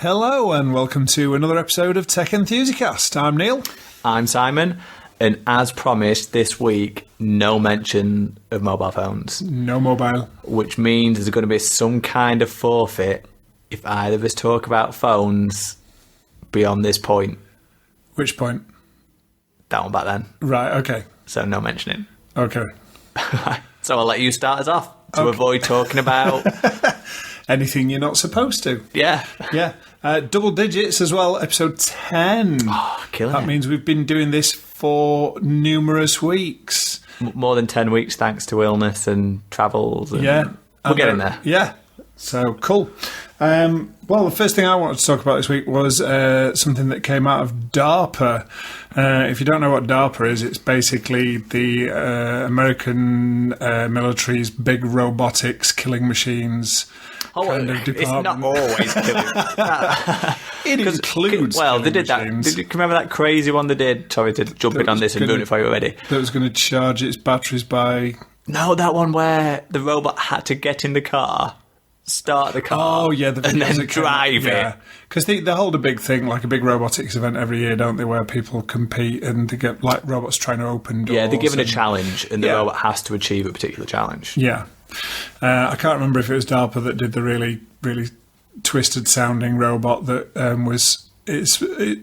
Hello and welcome to another episode of Tech Enthusicast. I'm Neil. I'm Simon, and as promised this week, no mention of mobile phones. No mobile. Which means there's going to be some kind of forfeit if either of us talk about phones beyond this point. Which point? That one back then. Right, okay. So no mentioning. Okay. So I'll let you start us off to avoid talking about... Anything you're not supposed to. Yeah. Yeah. Double digits as well, episode 10. Oh, killing That it. means we've been doing this for numerous weeks. More than 10 weeks thanks to illness and travels. And Yeah. We'll get in there. Yeah. So, cool. Well, the first thing I wanted to talk about this week was something that came out of DARPA. If you don't know what DARPA is, it's basically the American military's big robotics killing machines kind of it's not department. always killing. It includes Well, they killing did that. machines. Did you remember that crazy one they did? Sorry to jump in on this and ruin it for you already. That was going to charge its batteries by... No, that one where the robot had to get in the car, start the car, Oh, yeah, the and videos then that came drive out, it. Because they hold a big thing, like a big robotics event every year, don't they, where people compete and they get like robots trying to open doors. Yeah, they're given a and- challenge, and the Yeah. robot has to achieve a particular challenge. Yeah. I can't remember if it was DARPA that did the really, really twisted sounding robot that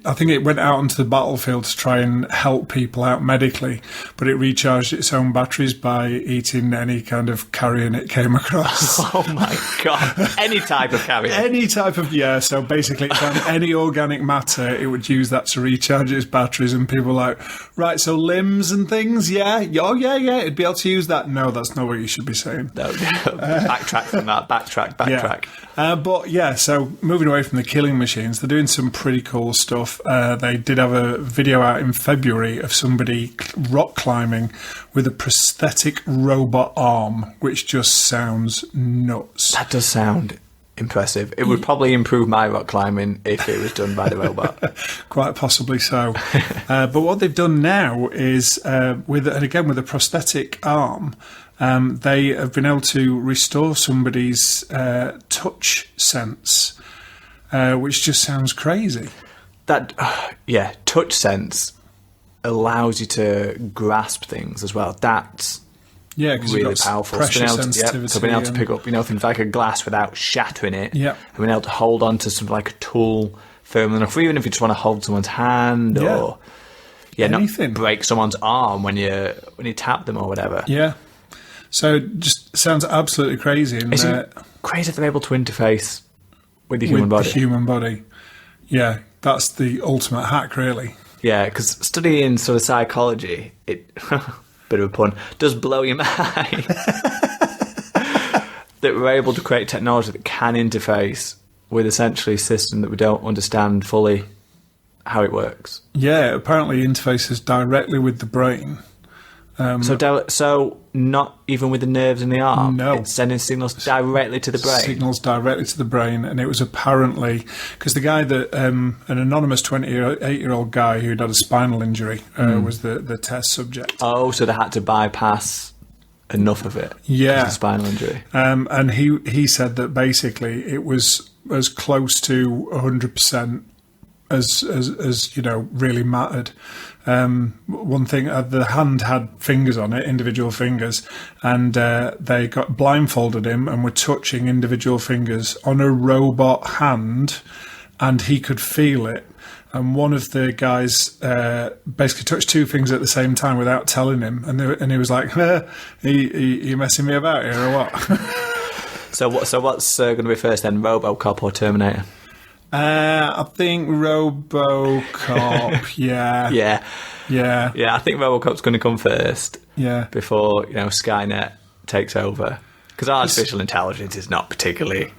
I think it went out onto the battlefield to try and help people out medically, but it recharged its own batteries by eating any kind of carrion it came across. Oh my god! Any type of carrier. Any type of, yeah, so basically it found any organic matter, it would use that to recharge its batteries, and people were like, right, so limbs and things, yeah, oh yeah, it'd be able to use that. No, that's not what you should be saying. No, backtrack from that. Backtrack. But yeah, so moving away from the killing machines, they're doing some pretty cool stuff. They did have a video out in February of somebody rock climbing with a prosthetic robot arm, which just sounds nuts. That does sound impressive. It would probably improve my rock climbing if it was done by the robot. Quite possibly so. But what they've done now is, with a prosthetic arm, they have been able to restore somebody's touch sense, which just sounds crazy. Touch sense allows you to grasp things as well. That's really powerful. Pressure sensitivity. So being able to pick up, things like a glass without shattering it, and being able to hold on to something like a tool firmly enough, or even if you just want to hold someone's hand or anything. Not break someone's arm when you tap them or whatever. Yeah. So just sounds absolutely crazy. And, Isn't it crazy that they're able to interface with the human body? The human body. Yeah, that's the ultimate hack, really. Yeah, because studying sort of psychology, it bit of a pun, does blow your mind that we're able to create technology that can interface with essentially a system that we don't understand fully how it works. Yeah, apparently interfaces directly with the brain. So not even with the nerves in the arm? No. It's sending signals directly to the brain? Signals directly to the brain, and it was apparently... Because the guy that... an anonymous 28-year-old guy who'd had a spinal injury was the test subject. Oh, so they had to bypass enough of it? Yeah. Because of spinal injury? And he said that basically it was as close to 100% as really mattered. One thing, the hand had fingers on it, individual fingers, and they got blindfolded him and were touching individual fingers on a robot hand, and he could feel it. And one of the guys basically touched two fingers at the same time without telling him, and he was like, you messing me about here or what? So what's going to be first then, Robocop or Terminator? I think Robocop, yeah. Yeah, I think Robocop's going to come first. Yeah. Before, Skynet takes over. Because artificial intelligence is not particularly...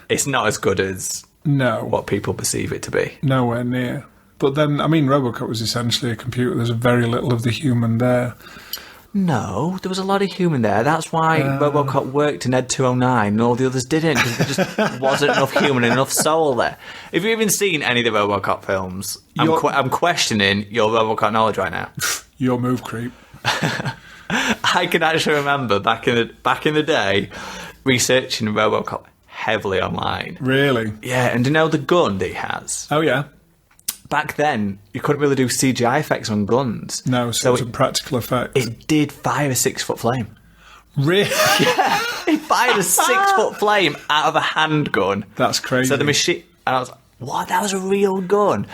It's not as good as what people perceive it to be. Nowhere near. But then, Robocop was essentially a computer. There's very little of the human there. No, there was a lot of human there. That's why Robocop worked in Ed 209 and all the others didn't, because there just wasn't enough human and enough soul there. Have you even seen any of the Robocop films? I'm questioning your Robocop knowledge right now. Your move, creep. I can actually remember back in the day researching Robocop heavily online. Really? Yeah, and do you know the gun that he has? Oh, yeah. Back then, you couldn't really do CGI effects on guns. No, so it's a practical effect. It did fire a 6-foot flame. Really? Yeah, he fired a 6-foot flame out of a handgun. That's crazy. So the machine... And I was like, what? That was a real gun.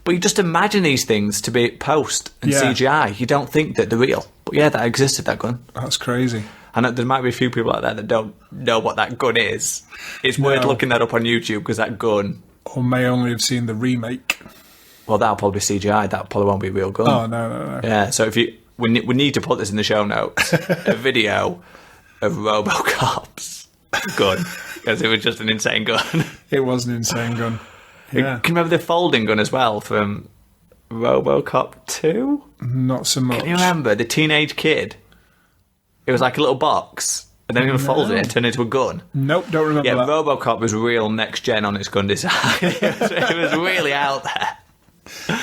But you just imagine these things to be post and CGI. You don't think that they're real. But yeah, that existed, that gun. That's crazy. And there might be a few people out there that don't know what that gun is. It's worth looking that up on YouTube, because that gun... Or may only have seen the remake. Well, that'll probably be CGI. That probably won't be a real gun. Oh, no. Yeah, so if you... We need to put this in the show notes. A video of Robocop's gun. Because it was just an insane gun. It was an insane gun. Yeah. Can you remember the folding gun as well from Robocop 2? Not so much. Can you remember the teenage kid? It was like a little box, and then he folded it and turned it into a gun. Nope, don't remember that. Yeah, Robocop was real next gen on its gun design. It was really out there.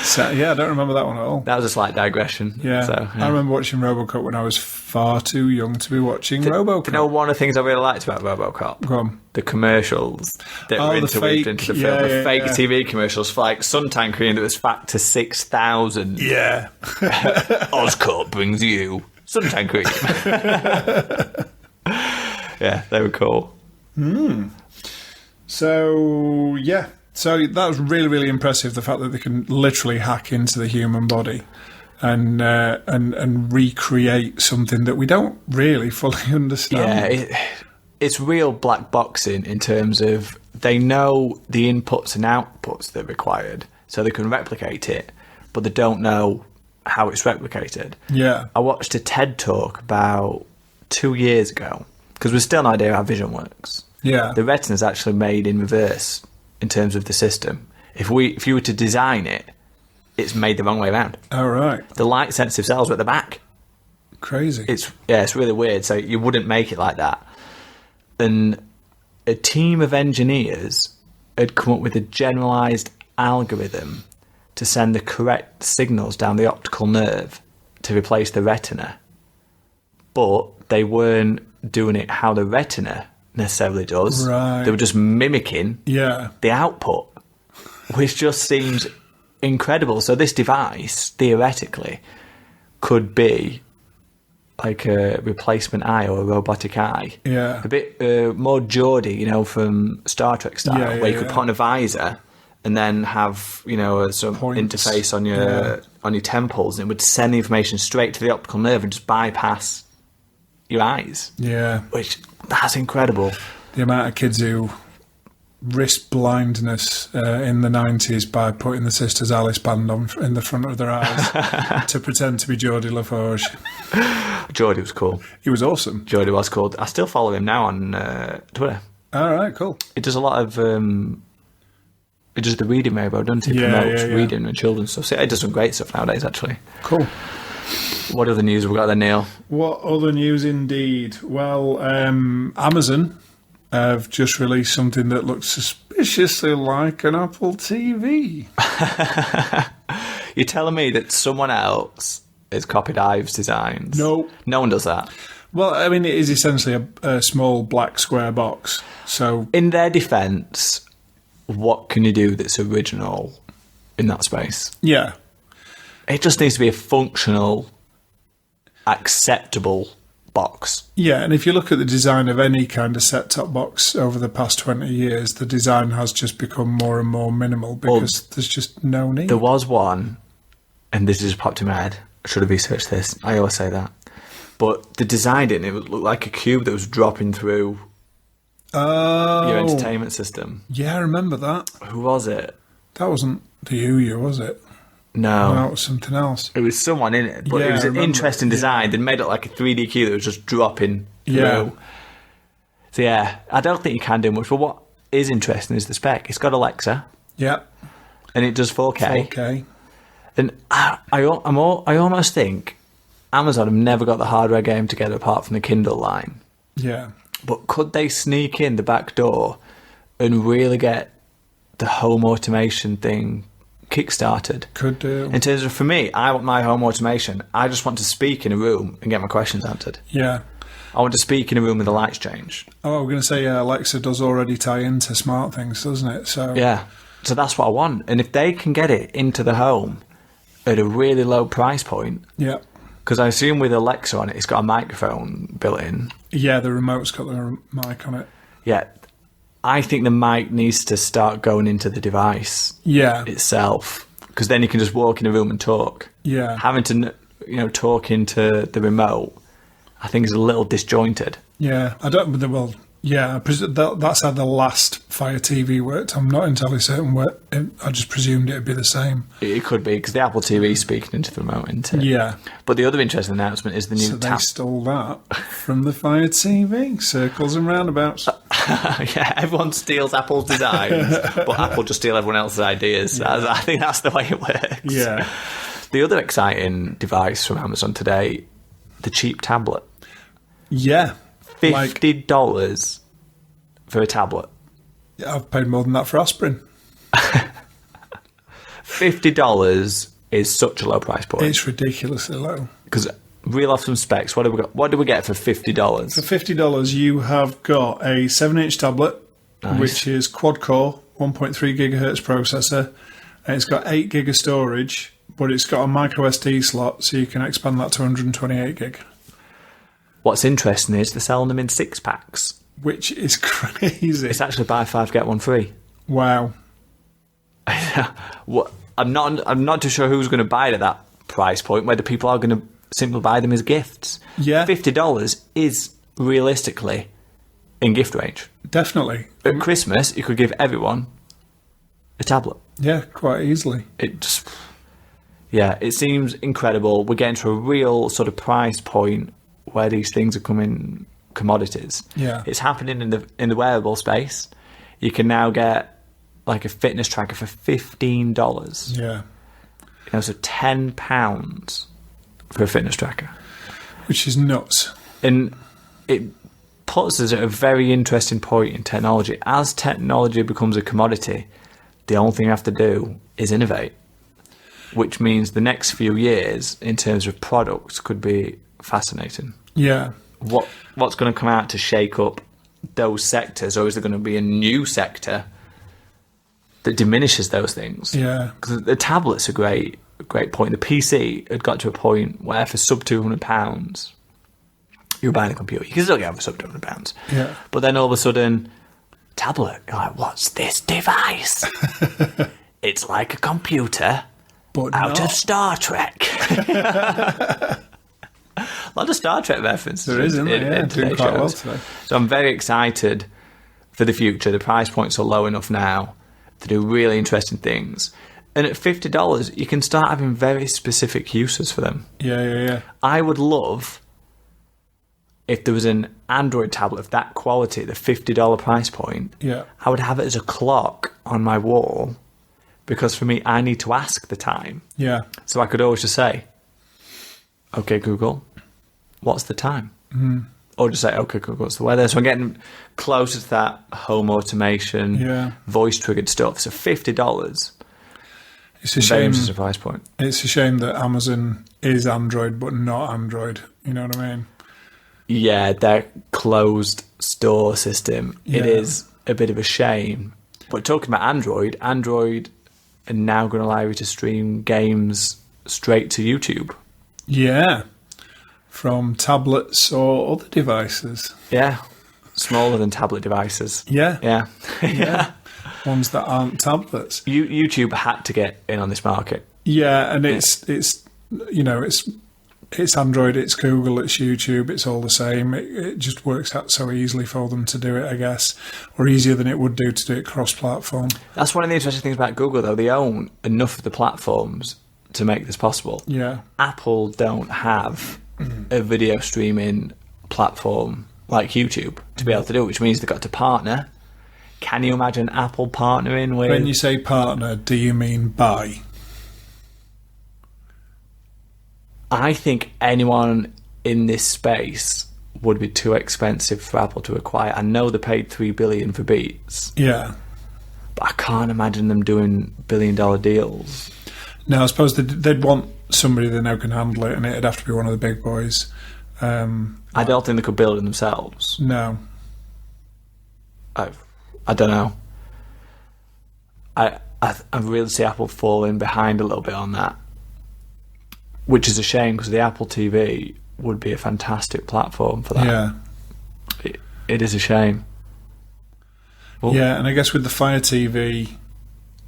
So, yeah, I don't remember that one at all. That was a slight digression. Yeah. So, I remember watching Robocop when I was far too young to be watching Robocop. You know, one of the things I really liked about Robocop? Go on. The commercials that were interweaved into the film. The fake TV commercials for like suntan cream that was factor 6,000. Yeah. Oscorp brings you suntan cream. Yeah, they were cool. So, yeah. So that was really, really impressive, the fact that they can literally hack into the human body and recreate something that we don't really fully understand. Yeah, it's real black boxing in terms of they know the inputs and outputs they're required, so they can replicate it, but they don't know how it's replicated. Yeah. I watched a TED Talk about 2 years ago, because we've still no idea how vision works. Yeah. The retina's actually made in reverse in terms of the system. If you were to design it, it's made the wrong way around. Oh, right. The light sensitive cells are at the back. Crazy. It's really weird. So you wouldn't make it like that. And a team of engineers had come up with a generalized algorithm to send the correct signals down the optical nerve to replace the retina. But they weren't doing it how the retina necessarily does. Right. They were just mimicking the output, which just seems incredible. So this device, theoretically, could be like a replacement eye or a robotic eye. Yeah. A bit more Geordie, from Star Trek style, where you could put on a visor and then have, some points. Interface on your temples, and it would send the information straight to the optical nerve and just bypass your eyes. Yeah. Which, that's incredible. The amount of kids who risked blindness in the 90s by putting the Sisters Alice band on in the front of their eyes to pretend to be Geordie LaForge. Geordie was cool. He was awesome. Geordie was cool. I still follow him now on Twitter. All right, cool. It does a lot of... it does the reading rainbow, doesn't it? Promotes reading and children's stuff. So it does some great stuff nowadays, actually. Cool. What other news have we got there, Neil? What other news indeed? Well, Amazon have just released something that looks suspiciously like an Apple TV. You're telling me that someone else has copied Ive's designs? No. No one does that? Well, I mean, it is essentially a small black square box. So, in their defence, what can you do that's original in that space? Yeah. It just needs to be a functional, acceptable box. Yeah, and if you look at the design of any kind of set-top box over the past 20 years, the design has just become more and more minimal because there's just no need. There was one, and this just popped in my head. I should have researched this. I always say that. But they designed it, and it looked like a cube that was dropping through your entertainment system. Yeah, I remember that. Who was it? That wasn't the Ouya, was it? No. No, it was something else. It was someone in it, but it was an interesting design. They made it like a 3D cube that was just dropping through. Yeah. So yeah, I don't think you can do much, but what is interesting is the spec. It's got Alexa. Yeah. And it does 4K. 4K. And I almost think Amazon have never got the hardware game together apart from the Kindle line. Yeah. But could they sneak in the back door and really get the home automation thing kickstarted? Could do. In terms of, for me, I want my home automation. I just want to speak in a room and get my questions answered. Yeah. I want to speak in a room with the lights change. Oh, we're going to say Alexa does already tie into smart things, doesn't it? So yeah, so that's what I want. And if they can get it into the home at a really low price point, yeah, because I assume with Alexa on it, it's got a microphone built in. Yeah, the remote's got the mic on it. Yeah, I think the mic needs to start going into the device itself, because then you can just walk in a room and talk. Yeah. Having to, talk into the remote, I think is a little disjointed. Yeah, I don't. Well, yeah, that's how the last Fire TV worked. I'm not entirely certain what. I just presumed it'd be the same. It could be, because the Apple TV is speaking into the remote, isn't it? Yeah. But the other interesting announcement is the new They stole that from the Fire TV. Circles and roundabouts. Yeah, everyone steals Apple's designs, but Apple just steal everyone else's ideas. Yeah. I think that's the way it works. Yeah. The other exciting device from Amazon today, the cheap tablet. Yeah. $50 for a tablet. Yeah, I've paid more than that for aspirin. $50 is such a low price point. It's ridiculously low. Because reel off some specs. What do we got? What do we get for $50? For $50, you have got a 7-inch tablet, nice, which is quad-core, 1.3 gigahertz processor, and it's got 8 gig of storage, but it's got a micro SD slot, so you can expand that to 128 gig. What's interesting is they're selling them in 6-packs. Which is crazy. It's actually buy 5, get 1 free. Wow. I'm not too sure who's going to buy it at that price point, whether people are going to simply buy them as gifts. Yeah. $50 is realistically in gift range. Definitely. At Christmas, you could give everyone a tablet. Yeah, quite easily. It seems incredible. We're getting to a real sort of price point where these things are coming commodities. Yeah. It's happening in the wearable space. You can now get like a fitness tracker for $15. Yeah. So £10 for a fitness tracker. Which is nuts. And it puts us at a very interesting point in technology. As technology becomes a commodity, the only thing you have to do is innovate, which means the next few years in terms of products could be fascinating. Yeah. What's going to come out to shake up those sectors, or is there going to be a new sector that diminishes those things? Yeah. Because the tablet's a great point. The PC had got to a point where for sub £200, you were buying a computer. You can still get it for sub £200. Yeah. But then all of a sudden, tablet, you're like, what's this device? It's like a computer, but out of Star Trek. A lot of Star Trek references. There is, isn't there? Yeah, doing quite well today. So I'm very excited for the future. The price points are low enough now to do really interesting things. And at $50, you can start having very specific uses for them. Yeah. I would love if there was an Android tablet of that quality, the $50 price point. Yeah. I would have it as a clock on my wall, because for me, I need to ask the time. Yeah. So I could always just say, okay, Google, what's the time? Mm. Or just say, okay, Google, what's the weather? So I'm getting closer to that home automation, voice-triggered stuff. So $50. It's a shame. As a price point. It's a shame that Amazon is Android, but not Android. You know what I mean? Yeah, their closed store system. Yeah. It is a bit of a shame. But talking about Android are now going to allow you to stream games straight to YouTube. Yeah, from tablets or other devices. Yeah, smaller than tablet devices. Yeah. Yeah. Ones that aren't tablets. YouTube had to get in on this market. Yeah, and it's Android, it's Google, it's YouTube, it's all the same. It just works out so easily for them to do it, I guess, or easier than it would do to do it cross-platform. That's one of the interesting things about Google, though. They own enough of the platforms to make this possible. Yeah. Apple don't have a video streaming platform like YouTube to be able to do it, which means they've got to partner. Can you imagine Apple partnering with... When you say partner, do you mean buy? I think anyone in this space would be too expensive for Apple to acquire. I know they paid $3 billion for Beats. Yeah. But I can't imagine them doing billion-dollar deals. No, I suppose they'd want somebody that now can handle it, and it'd have to be one of the big boys. I don't think they could build it themselves. No. I don't know. I really see Apple falling behind a little bit on that, which is a shame because the Apple TV would be a fantastic platform for that. Yeah. It is a shame. Well, yeah, and I guess with the Fire TV,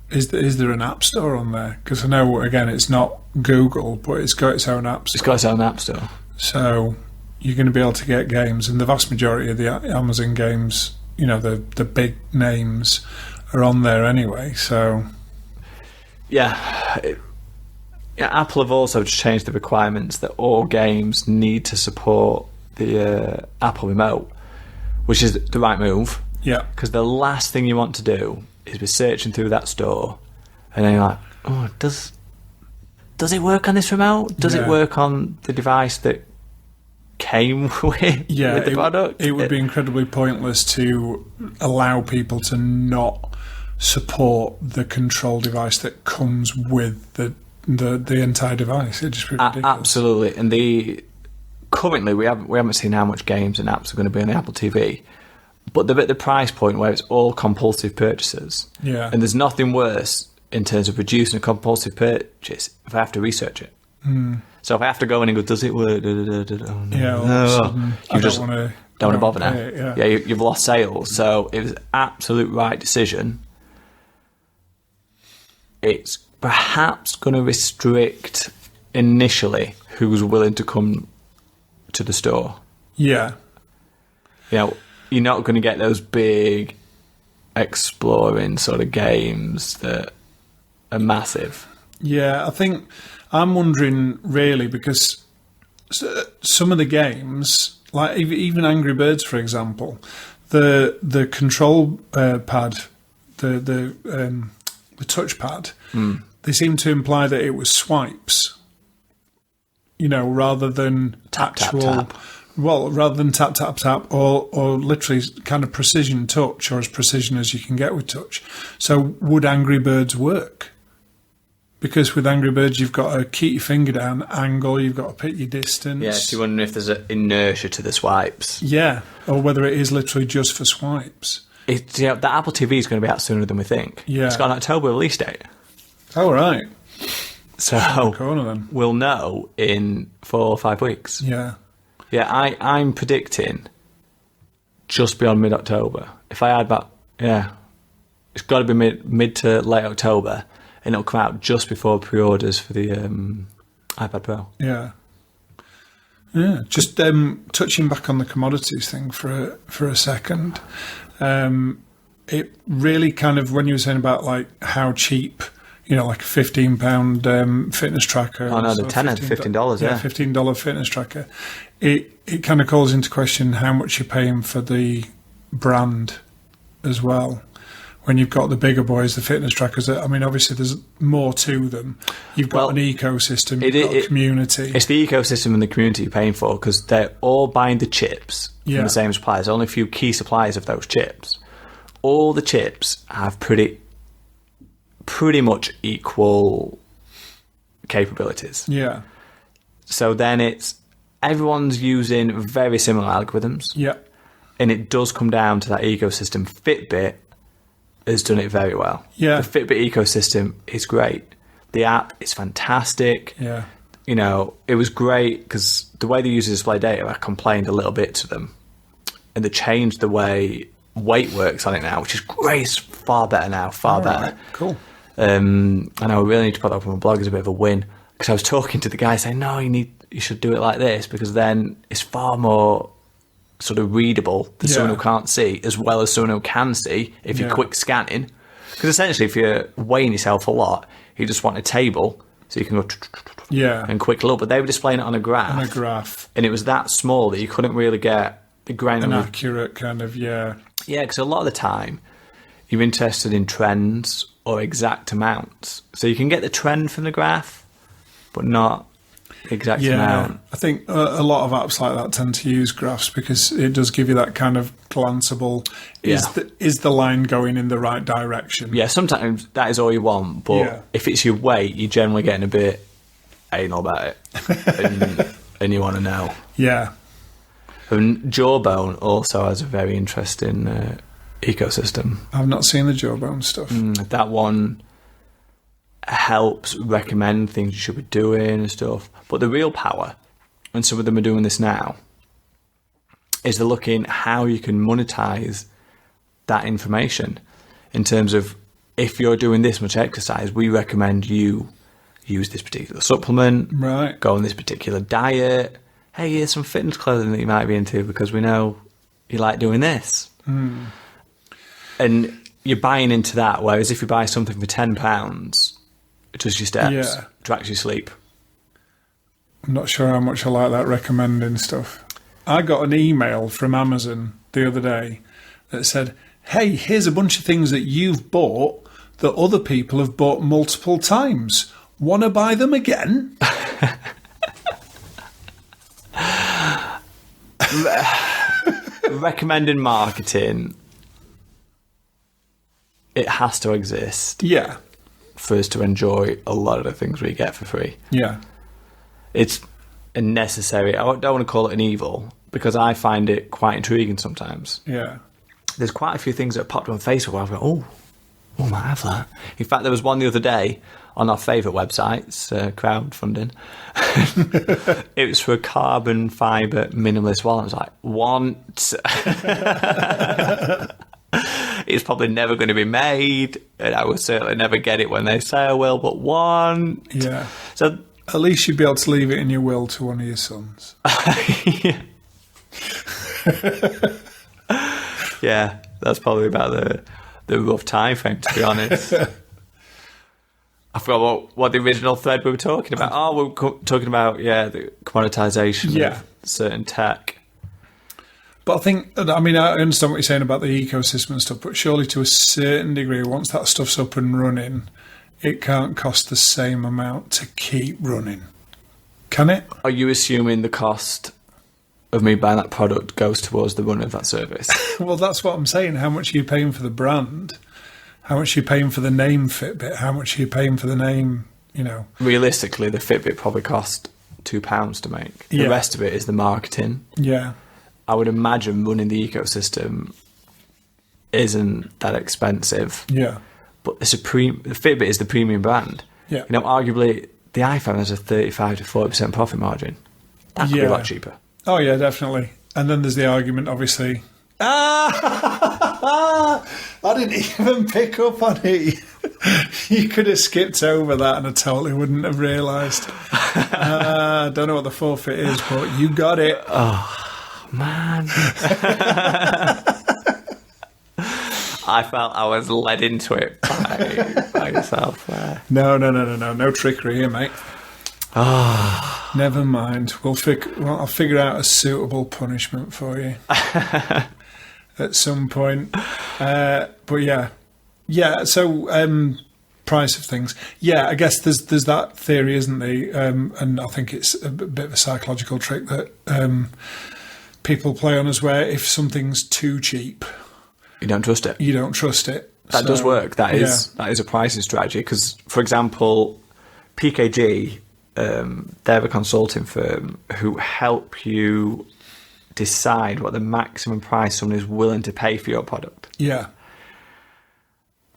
is there an app store on there? Because I know, again, it's not Google, but it's got its own app store. It's got its own app store. So you're going to be able to get games, and the vast majority of the Amazon games, you know, the big names are on there anyway. So yeah, Apple have also changed the requirements that all games need to support the Apple Remote, which is the right move. Yeah, because the last thing you want to do is be searching through that store, and then you're like, oh, does it work on this remote? Does it work on the device that came with the product? It would be incredibly pointless to allow people to not support the control device that comes with the entire device. It'd just be ridiculous. Absolutely, and currently we haven't seen how much games and apps are going to be on the Apple TV. But they're at the price point where it's all compulsive purchases. Yeah. And there's nothing worse in terms of reducing a compulsive purchase if I have to research it. So if I have to go in and go, does it work? Oh, no. Yeah, you just don't want to bother now. Yeah, you've lost sales. So it was an absolute right decision. It's perhaps going to restrict initially who's willing to come to the store. Yeah. You know, you're not going to get those big exploring sort of games that are massive. Yeah, I think I'm wondering really because some of the games, like even Angry Birds, for example, the control pad, the touchpad, they seem to imply that it was swipes, you know, rather than tap. Well, rather than tap, tap, tap, or literally kind of precision touch, or as precision as you can get with touch. So would Angry Birds work? Because with Angry Birds, you've got to keep your finger down, angle, you've got to pick your distance. Yeah, so you're wondering if there's an inertia to the swipes. Yeah, or whether it is literally just for swipes. The Apple TV is going to be out sooner than we think. Yeah. It's got an October release date. Oh, right. So corner, then. We'll know in 4 or 5 weeks. Yeah. Yeah, I'm predicting just beyond mid-October. If I add that, it's got to be mid to late October, and it'll come out just before pre-orders for the iPad Pro. Yeah. Yeah, just touching back on the commodities thing for a second. It really kind of, when you were saying about like how cheap, you know, like a £15 fitness tracker. Oh no, the tenner, $15. Yeah, $15 fitness tracker. It kind of calls into question how much you're paying for the brand as well. When you've got the bigger boys, the fitness trackers. I mean, obviously there's more to them. You've got an ecosystem, you've got a community. It's the ecosystem and the community you're paying for because they're all buying the chips from the same suppliers. Only a few key suppliers of those chips. All the chips have pretty much equal capabilities. Yeah. So then everyone's using very similar algorithms. Yeah. And it does come down to that ecosystem. Fitbit has done it very well. Yeah. The Fitbit ecosystem is great. The app is fantastic. Yeah. You know, it was great because the way they use the display data, I complained a little bit to them. And they changed the way weight works on it now, which is great. It's far better now, better. Right. Cool. I know I really need to put that up on my blog as a bit of a win because I was talking to the guy saying, no, you should do it like this because then it's far more sort of readable to someone who can't see as well as someone who can see if you're quick scanning. Because essentially if you're weighing yourself a lot, you just want a table so you can go and quick look. But they were displaying it on a graph. And it was that small that you couldn't really get the granular... An accurate kind of, Yeah, because a lot of the time you're interested in trends or exact amounts. So you can get the trend from the graph, but not the exact amount. I think a lot of apps like that tend to use graphs because it does give you that kind of glanceable, is the line going in the right direction? Yeah, sometimes that is all you want, but if it's your weight, you're generally getting a bit anal about it, and you want to know. Yeah, And Jawbone also has a very interesting ecosystem. I've not seen the Jawbone stuff. That one helps recommend things you should be doing and stuff. But the real power, and some of them are doing this now, is they're looking how you can monetize that information in terms of, if you're doing this much exercise, we recommend you use this particular supplement, right? Go on this particular diet. Hey, here's some fitness clothing that you might be into because we know you like doing this. And you're buying into that, whereas if you buy something for £10, it does your steps, tracks your sleep. I'm not sure how much I like that recommending stuff. I got an email from Amazon the other day that said, hey, here's a bunch of things that you've bought that other people have bought multiple times. Want to buy them again? Recommending marketing, it has to exist. Yeah. For us to enjoy a lot of the things we get for free. Yeah. It's a necessary, I don't want to call it an evil, because I find it quite intriguing sometimes. Yeah. There's quite a few things that popped on Facebook where I've gone, I might have that. In fact, there was one the other day on our favourite websites, crowdfunding. It was for a carbon fibre minimalist wallet. I was like, want. It's probably never going to be made, and I will certainly never get it when they say I will, but want. Yeah. So at least you'd be able to leave it in your will to one of your sons. Yeah, that's probably about the rough time frame, to be honest. I forgot what the original thread we were talking about. We were talking about, the commoditization of certain tech. But I think, I understand what you're saying about the ecosystem and stuff, but surely to a certain degree, once that stuff's up and running, it can't cost the same amount to keep running. Can it? Are you assuming the cost of me buying that product goes towards the run of that service? Well, that's what I'm saying. How much are you paying for the brand? How much are you paying for the name Fitbit? How much are you paying for the name, Realistically, the Fitbit probably cost £2 to make. The rest of it is the marketing. Yeah. I would imagine running the ecosystem isn't that expensive. Yeah. But the Fitbit is the premium brand. Yeah. Arguably, the iPhone has a 35 to 40% profit margin. That could be a lot cheaper. Oh, yeah, definitely. And then there's the argument, obviously. I didn't even pick up on it. You could have skipped over that and I totally wouldn't have realised. I don't know what the forfeit is, but you got it. Oh, man. I felt I was led into it by yourself there. No trickery here, mate. Never mind. I'll figure out a suitable punishment for you at some point. But yeah. So price of things. Yeah, I guess there's that theory, isn't there? And I think it's a bit of a psychological trick that people play on us, where if something's too cheap, you don't trust it. That does work. That is a pricing strategy. Because, for example, PKG. They're a consulting firm who help you decide what the maximum price someone is willing to pay for your product. Yeah.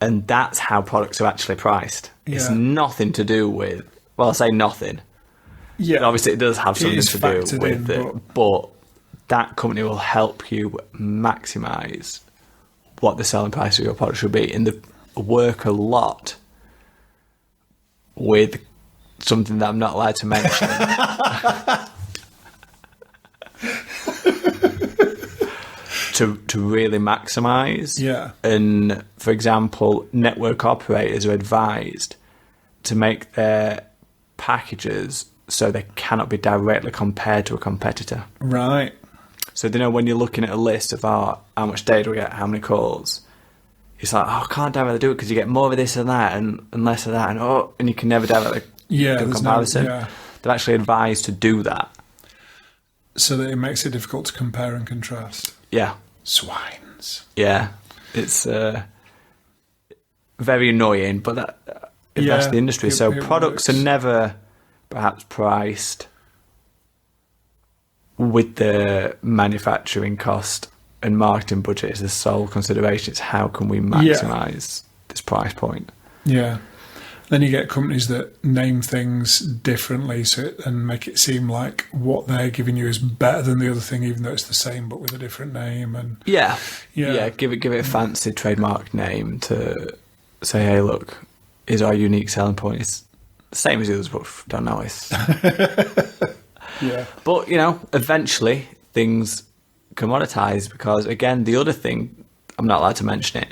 And that's how products are actually priced. Yeah. It's nothing to do with, I say nothing. Yeah. And obviously it does have something to do with it. But that company will help you maximise what the selling price of your product should be. And they work a lot with something that I'm not allowed to mention. to really maximise. Yeah. And, for example, network operators are advised to make their packages so they cannot be directly compared to a competitor. Right. So they know when you're looking at a list of how much data do we get, how many calls, it's like, I can't directly do it because you get more of this and that and less of that, and you can never directly do a comparison. They're actually advised to do that. So that it makes it difficult to compare and contrast. Yeah. Swines. Yeah. It's very annoying, but that's the industry. So products are never perhaps priced with the manufacturing cost and marketing budget is the sole consideration. It's how can we maximise this price point. Yeah. Then you get companies that name things differently and make it seem like what they're giving you is better than the other thing, even though it's the same but with a different name. And yeah, give it a fancy trademark name to say, hey, look, is our unique selling point. It's the same as the others, but don't know. It's yeah. But eventually things commoditize because again, the other thing, I'm not allowed to mention it,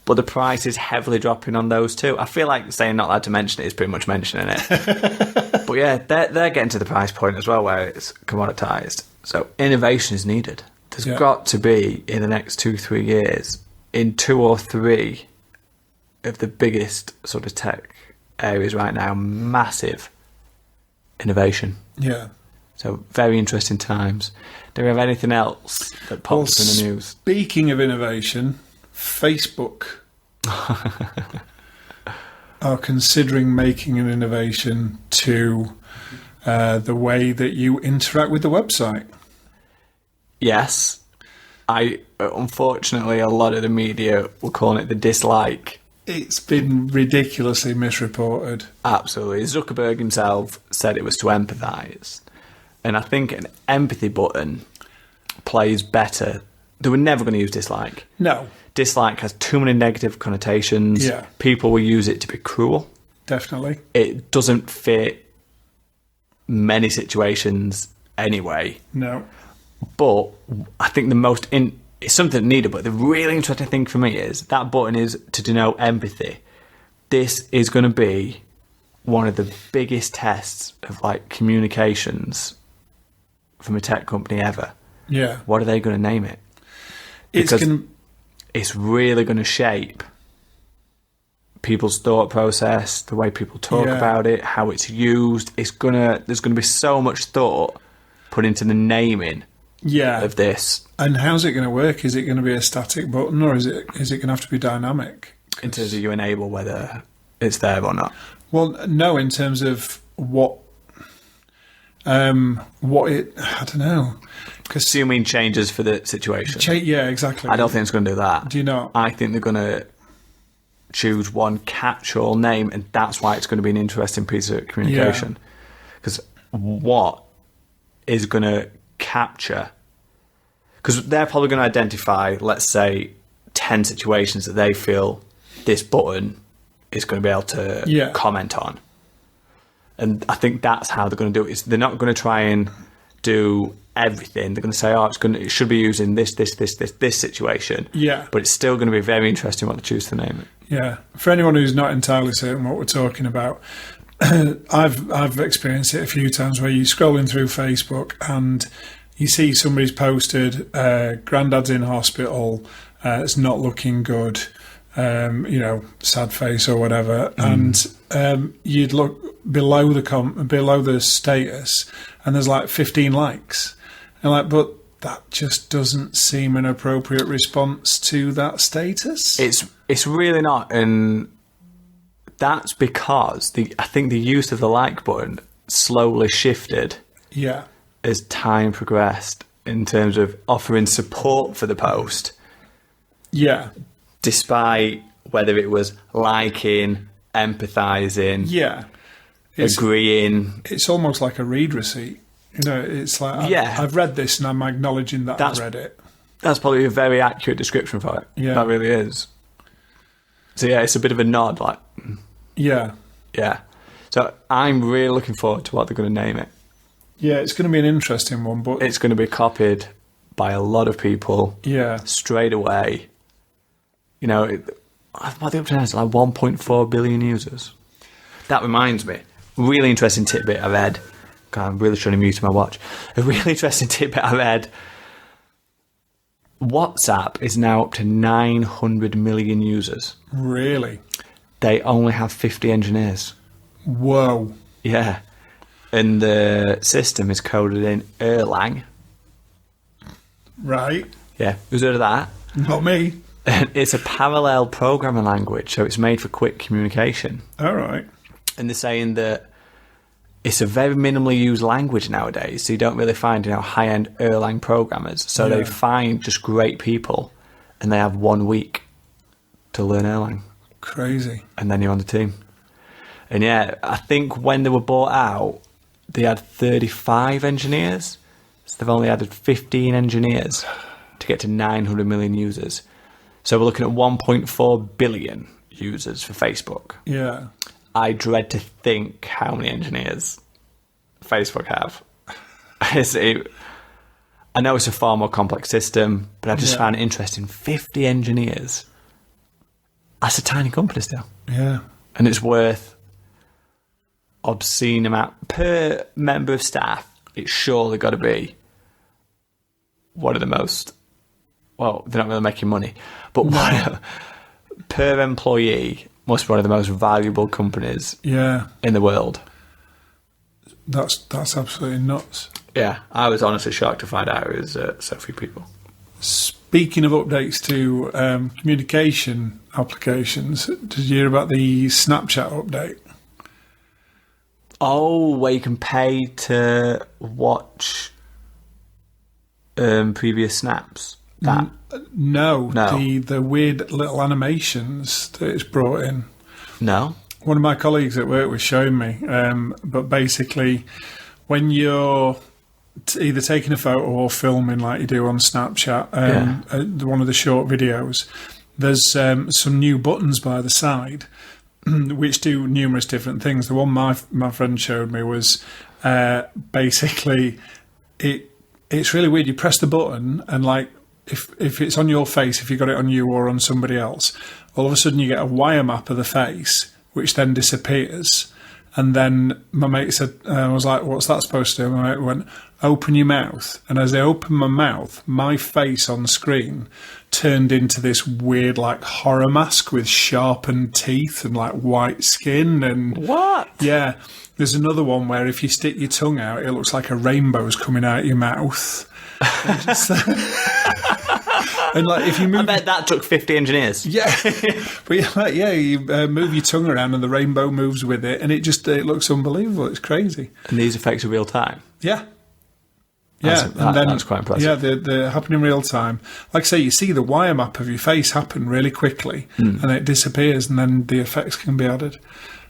but the price is heavily dropping on those too. I feel like saying not allowed to mention it is pretty much mentioning it. But yeah, they're getting to the price point as well where it's commoditized. So innovation is needed. There's got to be, in the next 2-3 years, in 2 or 3 of the biggest sort of tech areas right now, massive innovation. Yeah. So very interesting times. Do we have anything else that pops up in the news? Speaking of innovation, Facebook are considering making an innovation to the way that you interact with the website. Yes. Unfortunately, a lot of the media were calling it the dislike. It's been ridiculously misreported. Absolutely. Zuckerberg himself said it was to empathise. And I think an empathy button plays better. They were never going to use dislike. No. Dislike has too many negative connotations. Yeah. People will use it to be cruel. Definitely. It doesn't fit many situations anyway. No. But I think it's something needed, but the really interesting thing for me is that button is to denote empathy. This is going to be one of the biggest tests of communications from a tech company ever. Yeah. What are they going to name it? Because it's really going to shape people's thought process, the way people talk about it, how it's used. There's going to be so much thought put into the naming of this. And how's it going to work? Is it going to be a static button, or is it going to have to be dynamic? In terms of you enable whether it's there or not. Well, no, in terms of what I don't know. Assuming changes for the situation. Yeah, exactly. I don't think it's going to do that. Do you not? I think they're going to choose one catch-all name, and that's why it's going to be an interesting piece of communication. Because what is going to capture... Because they're probably going to identify, let's say, 10 situations that they feel this button is going to be able to comment on. And I think that's how they're going to do it. They're not going to try and do everything. They're going to say, it should be used in this situation. Yeah. But it's still going to be very interesting what they choose to name it. Yeah. For anyone who's not entirely certain what we're talking about, I've experienced it a few times where you're scrolling through Facebook and you see somebody's posted, granddad's in hospital, it's not looking good, sad face or whatever, and you'd look below the status, and there's 15 likes, and but that just doesn't seem an appropriate response to that status. It's really not, and that's because I think the use of the like button slowly shifted. Yeah. As time progressed in terms of offering support for the post. Yeah. Despite whether it was liking, empathising, agreeing. It's almost like a read receipt. It's like, I've read this and I'm acknowledging that I've read it. That's probably a very accurate description for it. Yeah. That really is. So it's a bit of a nod, Yeah. Yeah. So I'm really looking forward to what they're going to name it. Yeah, it's going to be an interesting one, but it's going to be copied by a lot of people. Yeah. Straight away. What are they up to now? It's 1.4 billion users. That reminds me, really interesting tidbit I read. God, I'm really trying to mute my watch. A really interesting tidbit I read. WhatsApp is now up to 900 million users. Really? They only have 50 engineers. Whoa. Yeah. And the system is coded in Erlang. Right. Yeah. Who's heard of that? Not me. It's a parallel programming language, so it's made for quick communication. All right. And they're saying that it's a very minimally used language nowadays, so you don't really find, high-end Erlang programmers. So they find just great people, and they have 1 week to learn Erlang. Crazy. And then you're on the team. And yeah, I think when they were bought out, they had 35 engineers. So they've only added 15 engineers to get to 900 million users. So we're looking at 1.4 billion users for Facebook. Yeah. I dread to think how many engineers Facebook have. I know it's a far more complex system, but I just found it interesting. 50 engineers. That's a tiny company still. Yeah. And it's worth obscene amount per member of staff. It's surely got to be one of the most, well, they're not really making money, but per employee must be one of the most valuable companies in the world. That's absolutely nuts. Yeah, I was honestly shocked to find out it was so few people. Speaking of updates to communication applications, did you hear about the Snapchat update? Oh, where you can pay to watch previous snaps? No. The weird little animations that it's brought in. No. One of my colleagues at work was showing me, but basically when you're either taking a photo or filming like you do on Snapchat, one of the short videos, there's some new buttons by the side which do numerous different things. The one my friend showed me was basically it's really weird. You press the button and like if it's on your face, if you got it on you or on somebody else, all of a sudden you get a wire map of the face, which then disappears. And then my mate said, I was like, what's that supposed to do? My mate went, open your mouth. And as I opened my mouth, my face on screen turned into this weird like horror mask with sharpened teeth and like white skin. And what? Yeah. There's another one where if you stick your tongue out, it looks like a rainbow's coming out of your mouth. And like if you move, I bet that took 50 engineers. Yeah, but you move your tongue around and the rainbow moves with it, and it looks unbelievable. It's crazy. And these effects are real time. Yeah, that's quite impressive. Yeah, they're happening in real time. Like I say, you see the wire map of your face happen really quickly, and it disappears, and then the effects can be added.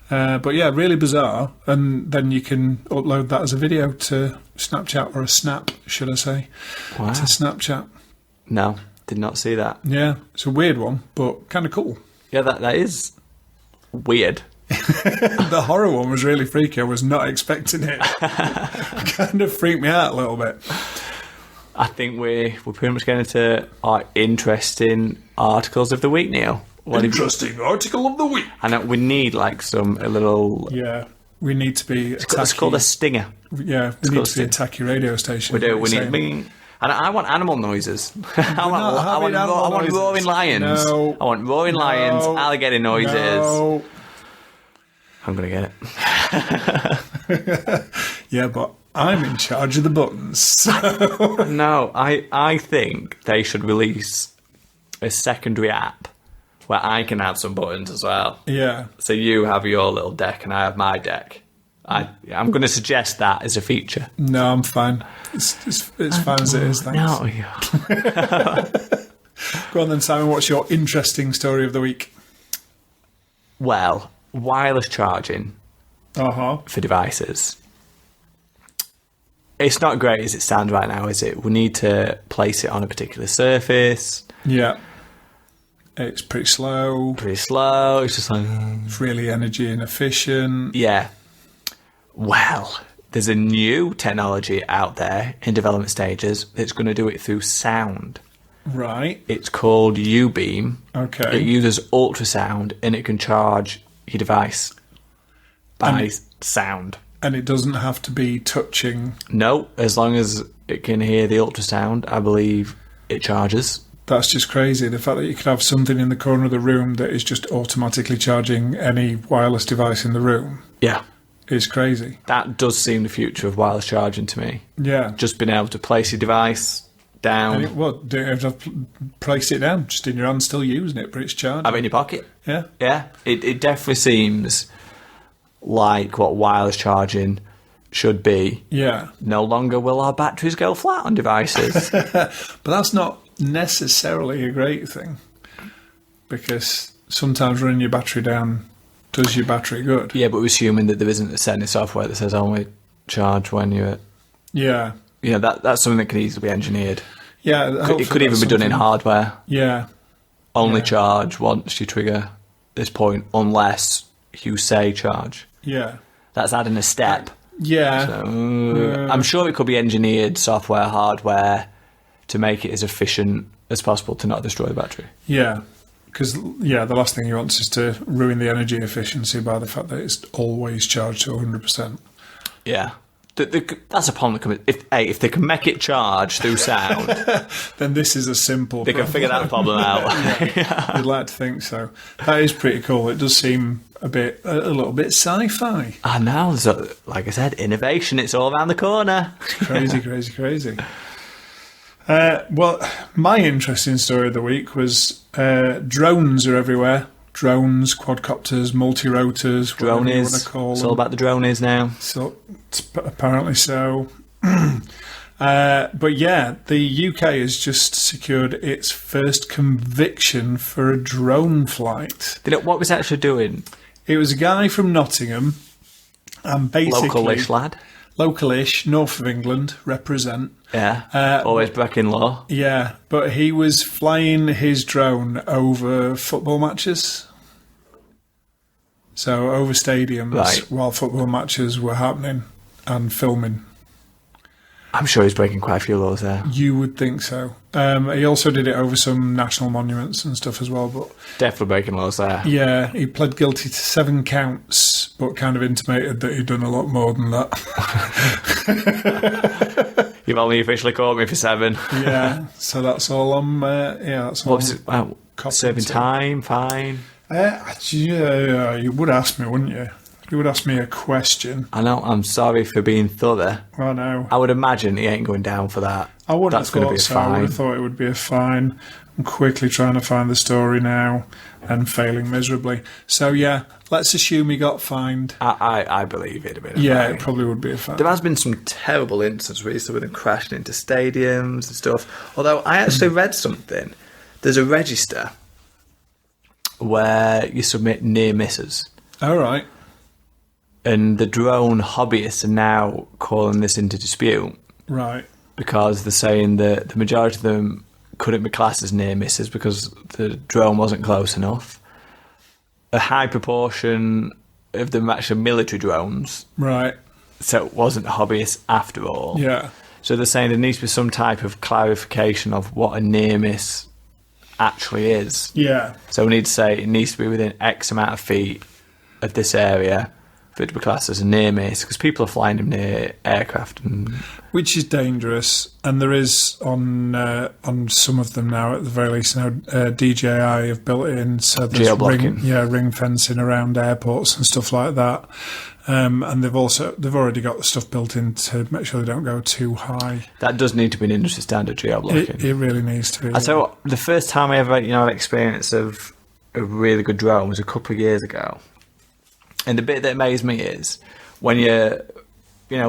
But yeah, really bizarre. And then you can upload that as a video to Snapchat, or a snap, should I say, to Snapchat. No, did not see that. Yeah, it's a weird one, but kind of cool. Yeah, that is weird. The horror one was really freaky. I was not expecting it. Kind of freaked me out a little bit. I think we're pretty much getting into our interesting articles of the week, Neil. Interesting article of the week. And we need like a little. Yeah, we need to be. It's called a stinger. Yeah, we need to be a tacky radio station. We do. We need. And I want animal noises. I want roaring lions. No. I want roaring lions, alligator noises. No. I'm going to get it. Yeah, but I'm in charge of the buttons. So. No, I think they should release a secondary app where I can have some buttons as well. Yeah. So you have your little deck and I have my deck. I'm going to suggest that as a feature. No, I'm fine. It's fine as it is, thanks. No. Go on then, Simon, what's your interesting story of the week? Well, wireless charging for devices. It's not great as it stands right now, is it? We need to place it on a particular surface. Yeah. It's pretty slow. It's just like... It's really energy inefficient. Yeah. Well, there's a new technology out there in development stages that's going to do it through sound. Right. It's called Ubeam. Okay. It uses ultrasound and it can charge your device by sound. And it doesn't have to be touching. No, as long as it can hear the ultrasound, I believe it charges. That's just crazy. The fact that you could have something in the corner of the room that is just automatically charging any wireless device in the room. Yeah. Is crazy. That does seem the future of wireless charging to me. Yeah. Just being able to place your device down. Don't you have to place it down, just in your hand, still using it, but it's charging. Have it in your pocket. Yeah. Yeah. It definitely seems like what wireless charging should be, Yeah. no longer will our batteries go flat on devices. But that's not necessarily a great thing, because sometimes running your battery down does your battery good. Yeah, but we're assuming that there isn't a setting in software that says only charge when you're... Yeah. You know, that's something that can easily be engineered. Yeah. It could even be done in hardware. Yeah. Only charge once you trigger this point, unless you say charge. Yeah. That's adding a step. Yeah. So, I'm sure it could be engineered software, hardware, to make it as efficient as possible to not destroy the battery. Yeah. Because, the last thing you want is to ruin the energy efficiency by the fact that it's always charged to 100%. Yeah. That's a problem that comes... If they can make it charge through sound... then this is a simple They can figure that problem out. Yeah. You'd like to think so. That is pretty cool. It does seem a little bit sci-fi. I know. So, like I said, innovation, it's all around the corner. Crazy, crazy, crazy. Well, my interesting story of the week was drones are everywhere. Drones, quadcopters, multi-rotors, whatever you want to call them. It's all about the dronies now. So, apparently so. But yeah, the UK has just secured its first conviction for a drone flight. What was it actually doing? It was a guy from Nottingham, and basically... Local-ish lad. Local-ish, north of England, represent. Yeah, always breaking law. Yeah, but he was flying his drone over football matches. So over stadiums while football matches were happening and filming. I'm sure he's breaking quite a few laws there. You would think so. He also did it over some national monuments and stuff as well. But definitely breaking laws there. Yeah, he pled guilty to 7 counts, but kind of intimated that he'd done a lot more than that. You've only officially caught me for 7. Yeah, so that's all I'm... that's all. What was it? Serving time, fine? You would ask me, wouldn't you? You would ask me a question. I know, I'm sorry for being thorough. I know. I would imagine he ain't going down for that. I wouldn't That's have thought be a so. fine. I would have thought it would be a fine. I'm quickly trying to find the story now and failing miserably. So, yeah, let's assume he got fined. I believe it'd have been a fine. It probably would be a fine. There has been some terrible instances recently with them crashing into stadiums and stuff. Although I actually read something. There's a register where you submit near misses. All right. And the drone hobbyists are now calling this into dispute. Right. Because they're saying that the majority of them couldn't be classed as near misses because the drone wasn't close enough. A high proportion of them were actually military drones. Right. So it wasn't hobbyists after all. Yeah. So they're saying there needs to be some type of clarification of what a near miss actually is. Yeah. So we need to say it needs to be within X amount of feet of this area for it to be classed as a near miss, because people are flying them near aircraft, which is dangerous. And there is on some of them now, at the very least now, DJI have built it in, so there's ring fencing around airports and stuff like that. And they've already got the stuff built in to make sure they don't go too high. That does need to be an industry standard, geo-blocking. It really needs to be. I tell you what, the first time I ever had experience of a really good drone was a couple of years ago. And the bit that amazed me is when you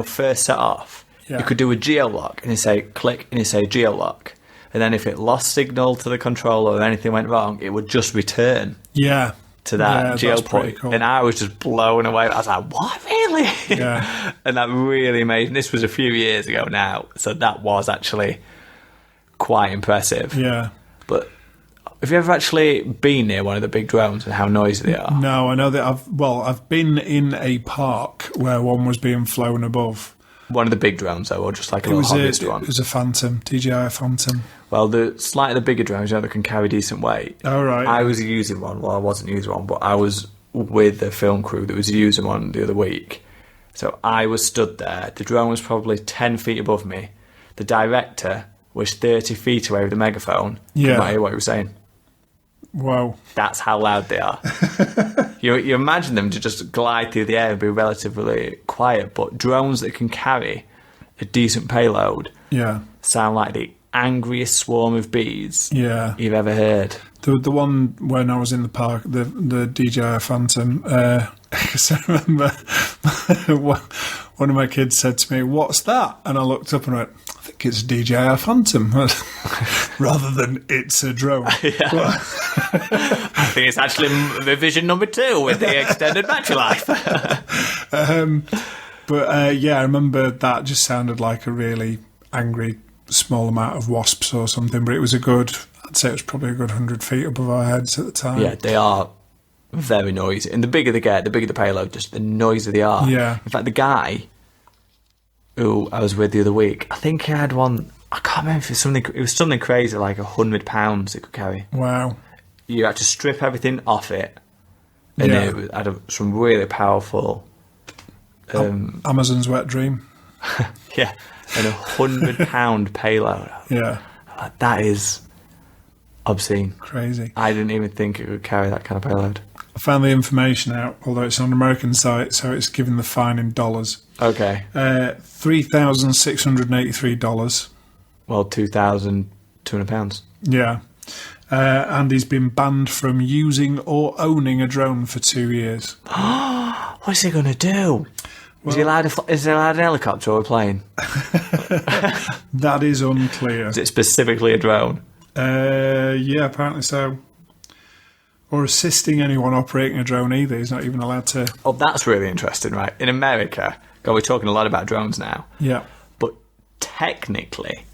first set off, you could do a geolock and you say click and you say geolock. And then if it lost signal to the controller or anything went wrong, it would just return. Yeah. To that geo point. Cool. And I was just blown away. I was like, what, really? Yeah. And that really amazing. This was a few years ago now. So that was actually quite impressive. Yeah. But have you ever actually been near one of the big drones and how noisy they are? No, I know that I've been in a park where one was being flown above. One of the big drones, though, or just like a little hobbyist one? It was a Phantom, DJI Phantom. Well, the slightly bigger drones, that can carry decent weight. Oh, right. I was using one. Well, I wasn't using one, but I was with a film crew that was using one the other week. So I was stood there. The drone was probably 10 feet above me. The director was 30 feet away with the megaphone. Yeah. You might hear what he was saying. Wow. That's how loud they are. You imagine them to just glide through the air and be relatively quiet, but drones that can carry a decent payload sound like the angriest swarm of bees you've ever heard. The one when I was in the park, the DJI Phantom, Because I remember one of my kids said to me, "What's that?" And I looked up and went, "I think it's a DJI Phantom," rather than "it's a drone." Yeah. I think it's actually revision number 2 with the extended battery life. But yeah, I remember that just sounded like a really angry small amount of wasps or something. But it was I'd say it was probably a good 100 feet above our heads at the time. Yeah, they are very noisy. And the bigger they get, the bigger the payload, just the noisier they are. Yeah. In fact, the guy who I was with the other week, I think he had one, I can't remember if it was something crazy, like 100 pounds it could carry. Wow. You had to strip everything off it. And it had some really powerful... Amazon's wet dream. Yeah, and 100-pound payload. Yeah. That is obscene. Crazy. I didn't even think it would carry that kind of payload. I found the information out, although it's on an American site, so it's given the fine in dollars. Okay. $3,683. Well, £2,200. Yeah. And he's been banned from using or owning a drone for 2 years. What's he going to do? Is he allowed an helicopter or a plane? That is unclear. Is it specifically a drone? Yeah, apparently so. Or assisting anyone operating a drone either. He's not even allowed to. Oh, that's really interesting, right? In America, God, we're talking a lot about drones now. Yeah. But technically,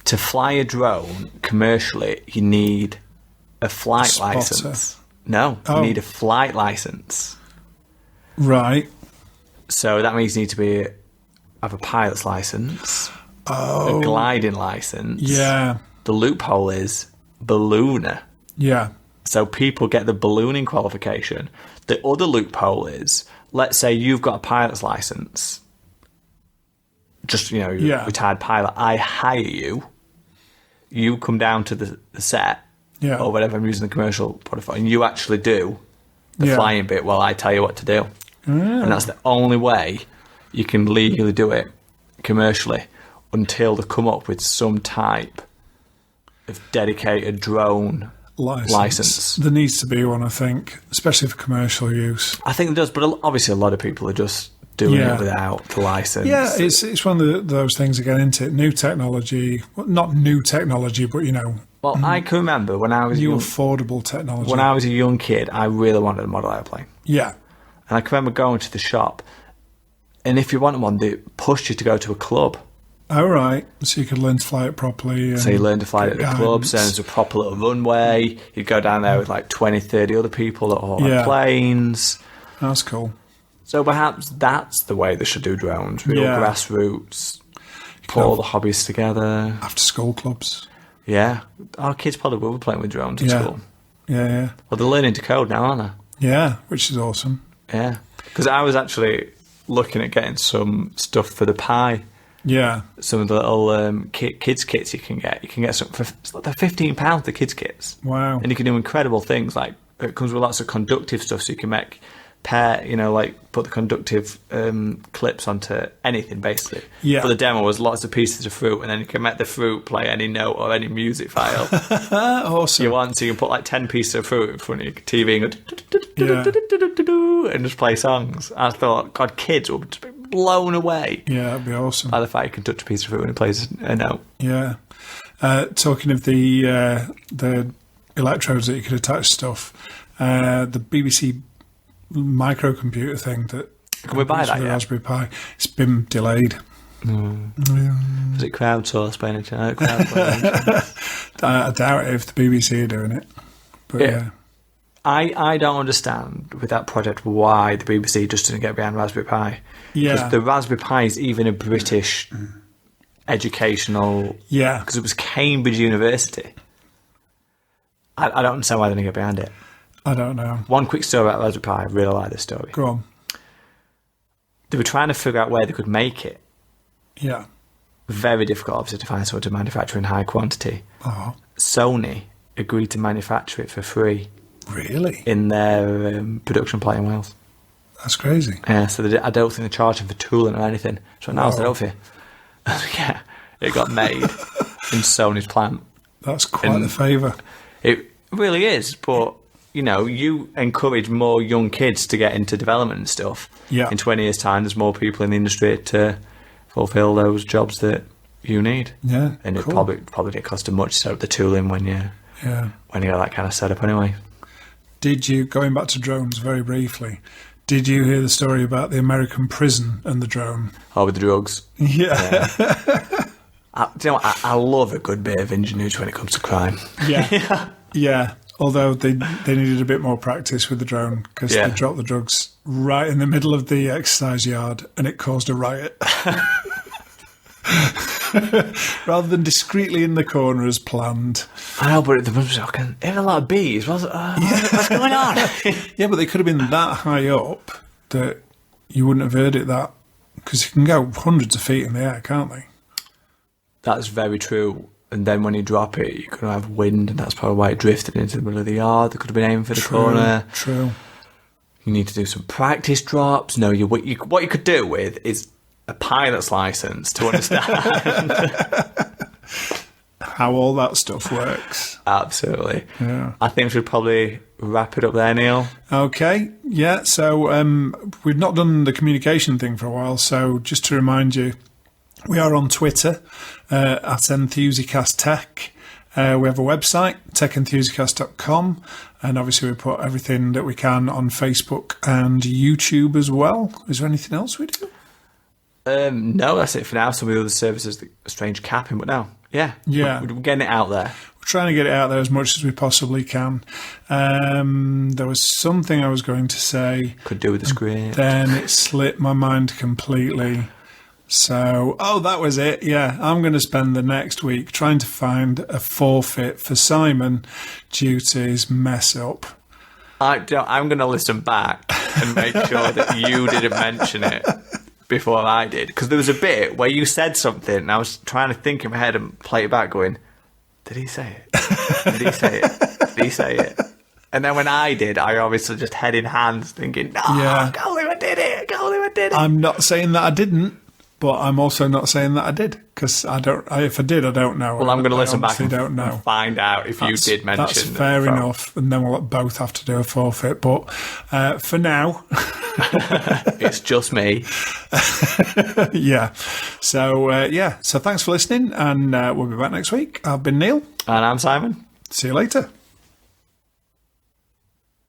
to fly a drone commercially, you need a flight license. No, you need a flight license. Right. So that means you need to have a pilot's license, a gliding license. Yeah. The loophole is ballooner. Yeah. So people get the ballooning qualification. The other loophole is, let's say you've got a pilot's license, just, you're a retired pilot. I hire you. You come down to the set, or whatever I'm using the commercial product for, and you actually do the flying bit while I tell you what to do. And that's the only way you can legally do it commercially until they come up with some type of dedicated drone license. There needs to be one, I think, especially for commercial use. I think it does, but obviously a lot of people are just doing it without the license. Yeah, it's one of those things that get into it. New technology, well, not new technology, but Well, I can remember when I was affordable technology. When I was a young kid, I really wanted a model airplane. Yeah. And I can remember going to the shop, and if you wanted one, they pushed you to go to a club. Oh, right. So you could learn to fly it properly. So you learn to fly it at the club, so there's a proper little runway. You'd go down there with like 20, 30 other people that all had planes. That's cool. So perhaps that's the way they should do drones. Real grassroots. Put all the hobbies together. After school clubs. Yeah. Our kids probably will be playing with drones at school. Yeah. Well, they're learning to code now, aren't they? Yeah, which is awesome. Yeah. Because I was actually looking at getting some stuff for the Pi. Yeah. Some of the little kids kits you can get. You can get some for they're £15, the kids kits. Wow. And you can do incredible things. Like, it comes with lots of conductive stuff, so you can make put the conductive clips onto anything, basically. Yeah. For the demo was lots of pieces of fruit, and then you can make the fruit play any note or any music file. Awesome. You want, so you can put like 10 pieces of fruit in front of your TV and go and just play songs. I thought, God, kids would just be blown away. Yeah, that'd be awesome. By the fact you can touch a piece of fruit and it plays a note. Yeah. Talking of the electrodes that you could attach stuff, the BBC microcomputer thing that can we buy that the yet? Raspberry Pi, it's been delayed. Was it crowdsourced by any chance? I doubt it if the BBC are doing it, but yeah. I don't understand with that project why the BBC just didn't get behind Raspberry Pi. Yeah, because the Raspberry Pi is even a British educational. Yeah, because it was Cambridge University. I don't understand why they didn't get behind it. I don't know. One quick story about Raspberry Pi. I really like this story. Go on. They were trying to figure out where they could make it. Yeah. Very difficult, obviously, to find someone to manufacture in high quantity. Oh. Sony agreed to manufacture it for free. Really? In their production plant in Wales. That's crazy. Yeah, so I don't think they're charging for tooling or anything. So now it's over here. Yeah, it got made in Sony's plant. That's quite the favour. It really is, but you encourage more young kids to get into development and stuff. Yeah. In 20 years' time, there's more people in the industry to fulfill those jobs that you need. Yeah, and cool. it probably didn't cost them much to set up the tooling when you got that kind of setup anyway. Did you, going back to drones very briefly, did you hear the story about the American prison and the drone? Oh, with the drugs. Yeah. I love a good bit of ingenuity when it comes to crime. Yeah. Yeah. Although they needed a bit more practice with the drone because they dropped the drugs right in the middle of the exercise yard and it caused a riot. Rather than discreetly in the corner as planned. I know, but there was a lot of bees. What's going on? Yeah, but they could have been that high up that you wouldn't have heard it that... Because you can go hundreds of feet in the air, can't they? That's very true. And then when you drop it, you could have wind, and that's probably why it drifted into the middle of the yard. They could have been aiming for the corner. True. You need to do some practice drops. No, what you could do with is a pilot's license to understand how all that stuff works. Absolutely. Yeah. I think we should probably wrap it up there, Neil. Okay. Yeah. So we've not done the communication thing for a while. So just to remind you, we are on Twitter at Enthusicast Tech. We have a website, techenthusiast.com, and obviously we put everything that we can on Facebook and YouTube as well. Is there anything else we do? No, that's it for now. Some of the other services, a strange capping, but no. Yeah. We're getting it out there. We're trying to get it out there as much as we possibly can. There was something I was going to say. Could do with the script. Then it slipped my mind completely. So, that was it. Yeah, I'm going to spend the next week trying to find a forfeit for Simon due to his mess up. I'm going to listen back and make sure that you didn't mention it before I did. Because there was a bit where you said something and I was trying to think in my head and play it back going, did he say it? Did he say it? Did he say it? And then when I did, I obviously just head in hands thinking, I can't believe I did it. I'm not saying that I didn't. But I'm also not saying that I did, because if I did, I don't know. Well, I'm going to listen back and find out if you did mention. That's fair enough, and then we'll both have to do a forfeit. But for now, it's just me. Yeah. So So thanks for listening, and we'll be back next week. I've been Neil, and I'm Simon. See you later.